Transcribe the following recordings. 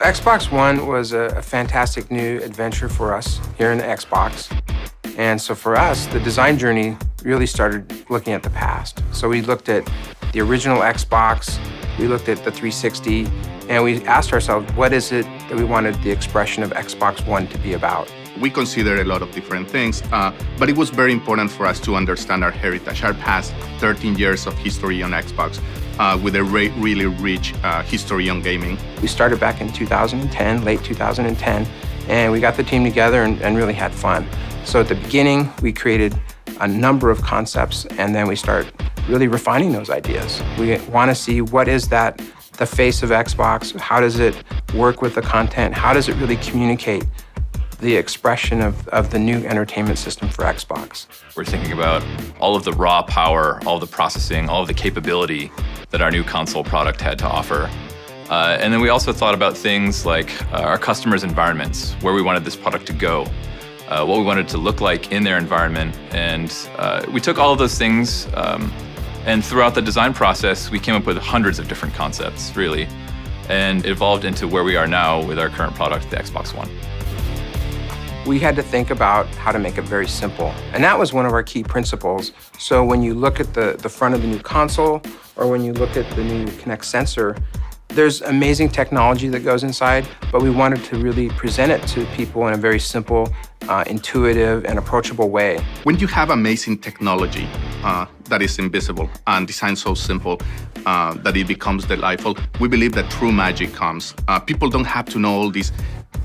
Xbox One was a fantastic new adventure for us here in the Xbox. And so for us, the design journey really started looking at the past. So we looked at the original Xbox, we looked at the 360, and we asked ourselves, what is it that we wanted the expression of Xbox One to be about? We considered a lot of different things, but it was very important for us to understand our heritage, our past 13 years of history on Xbox, with a really rich history on gaming. We started back in 2010, late 2010, and we got the team together and really had fun. So at the beginning, we created a number of concepts, and then we start really refining those ideas. We want to see what is that, the face of Xbox, how does it work with the content, how does it really communicate the expression of the new entertainment system for Xbox. We're thinking about all of the raw power, all of the processing, all of the capability that our new console product had to offer. And then we also thought about things like our customers' environments, where we wanted this product to go, what we wanted it to look like in their environment. And we took all of those things, and throughout the design process, we came up with hundreds of different concepts, really, and it evolved into where we are now with our current product, the Xbox One. We had to think about how to make it very simple. And that was one of our key principles. So when you look at the front of the new console, or when you look at the new Kinect sensor, there's amazing technology that goes inside, but we wanted to really present it to people in a very simple, intuitive, and approachable way. When you have amazing technology that is invisible and designed so simple that it becomes delightful, we believe that true magic comes. People don't have to know all these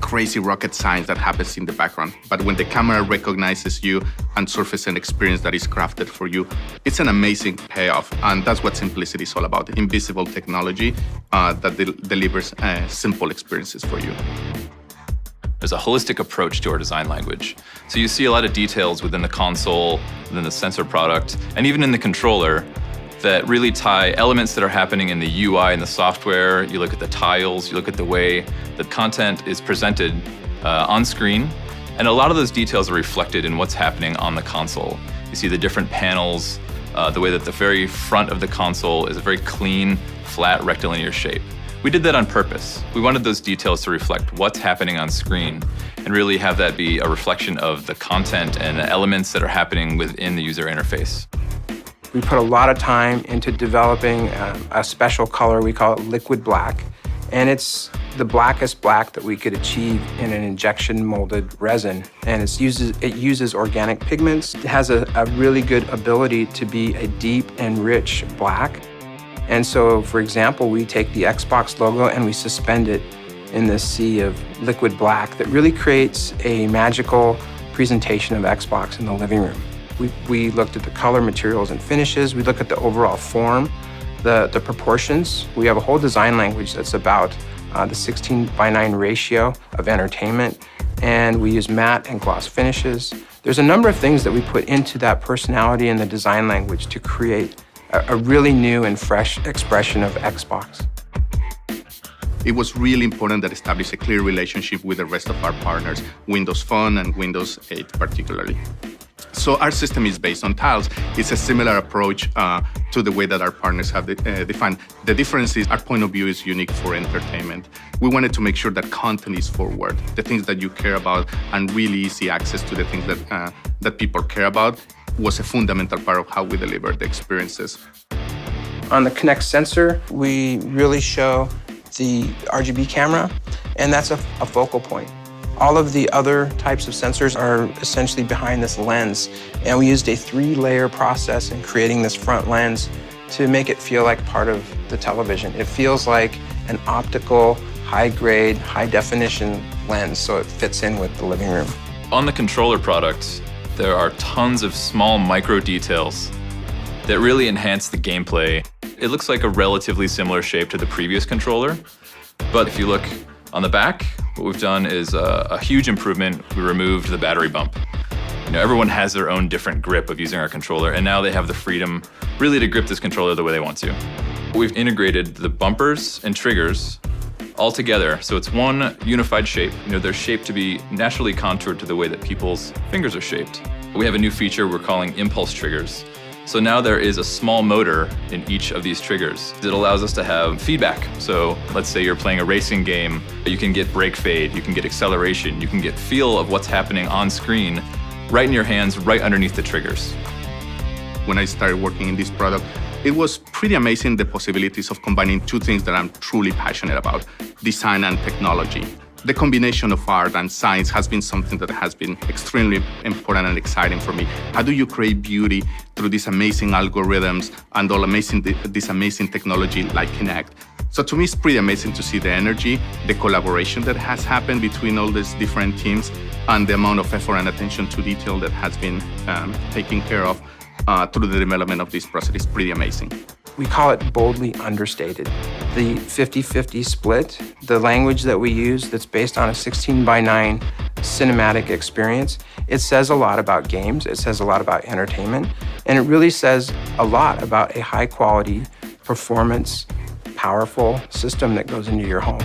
crazy rocket science that happens in the background. But when the camera recognizes you and surfaces an experience that is crafted for you, it's an amazing payoff. And that's what simplicity is all about, invisible technology that delivers simple experiences for you. There's a holistic approach to our design language. So you see a lot of details within the console, within the sensor product, and even in the controller that really tie elements that are happening in the UI and the software. You look at the tiles, you look at the way that content is presented on screen, and a lot of those details are reflected in what's happening on the console. You see the different panels, the way that the very front of the console is a very clean, flat, rectilinear shape. We did that on purpose. We wanted those details to reflect what's happening on screen and really have that be a reflection of the content and the elements that are happening within the user interface. We put a lot of time into developing a special color, we call it liquid black, and it's the blackest black that we could achieve in an injection molded resin. And it uses organic pigments. It has a really good ability to be a deep and rich black. And so, for example, we take the Xbox logo and we suspend it in this sea of liquid black that really creates a magical presentation of Xbox in the living room. We looked at the color, materials, and finishes. We look at the overall form, the proportions. We have a whole design language that's about the 16:9 ratio of entertainment, and we use matte and gloss finishes. There's a number of things that we put into that personality and the design language to create a really new and fresh expression of Xbox. It was really important that establish a clear relationship with the rest of our partners, Windows Phone and Windows 8 particularly. So our system is based on tiles. It's a similar approach to the way that our partners have defined. The difference is our point of view is unique for entertainment. We wanted to make sure that content is forward, the things that you care about, and really easy access to the things that people care about was a fundamental part of how we deliver the experiences. On the Kinect sensor, we really show the RGB camera, and that's a focal point. All of the other types of sensors are essentially behind this lens, and we used a 3-layer process in creating this front lens to make it feel like part of the television. It feels like an optical, high-grade, high-definition lens, so it fits in with the living room. On the controller product, there are tons of small micro details that really enhance the gameplay. It looks like a relatively similar shape to the previous controller, but if you look on the back, what we've done is a huge improvement. We removed the battery bump. Everyone has their own different grip of using our controller, and now they have the freedom really to grip this controller the way they want to. We've integrated the bumpers and triggers all together, so it's one unified shape. They're shaped to be naturally contoured to the way that people's fingers are shaped. We have a new feature we're calling impulse triggers, So now there is a small motor in each of these triggers. It allows us to have feedback. So let's say you're playing a racing game, you can get brake fade, you can get acceleration, you can get feel of what's happening on screen right in your hands, right underneath the triggers. When I started working in this product, it was pretty amazing the possibilities of combining two things that I'm truly passionate about, design and technology. The combination of art and science has been something that has been extremely important and exciting for me. How do you create beauty through these amazing algorithms and this amazing technology like Kinect? So to me, it's pretty amazing to see the energy, the collaboration that has happened between all these different teams, and the amount of effort and attention to detail that has been taken care of through the development of this process. Is pretty amazing. We call it boldly understated. The 50-50 split, the language that we use that's based on a 16:9 cinematic experience, it says a lot about games, it says a lot about entertainment, and it really says a lot about a high quality, performance, powerful system that goes into your home.